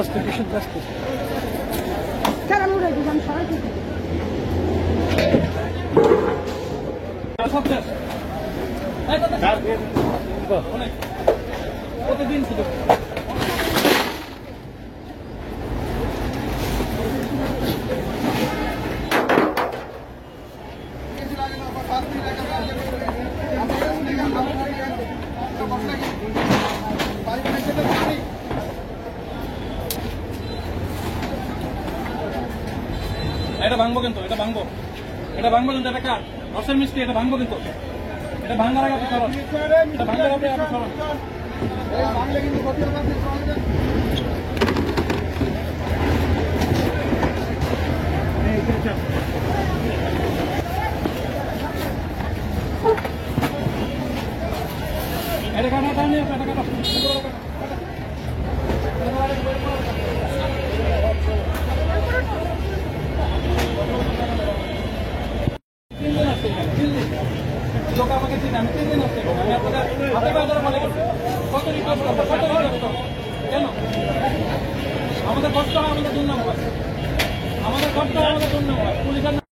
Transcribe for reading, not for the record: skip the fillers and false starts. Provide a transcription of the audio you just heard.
আস্তে ভীষণ আস্তে। প্রতিদিন শুধু এটা ভাঙবো কিন্তু এটা ভাঙবো কিন্তু এটা কার রসের মিষ্টি এটা ভাঙবো কিন্তু এটা ভাঙার আগে আপনি সরণ এটা ভাঙার আগে আপনি সরণ এটা কাটা টানি এটা কাটা লোক আমাকে চিনি আমি 3 দিন আসতে আমি আপনাদের হাতে পায়ে ধরে মনে করছি কত রিকোয়েস্ট কেন আমাদের কষ্ট হয় আমাদের দুর্নাম হয় পুলিশের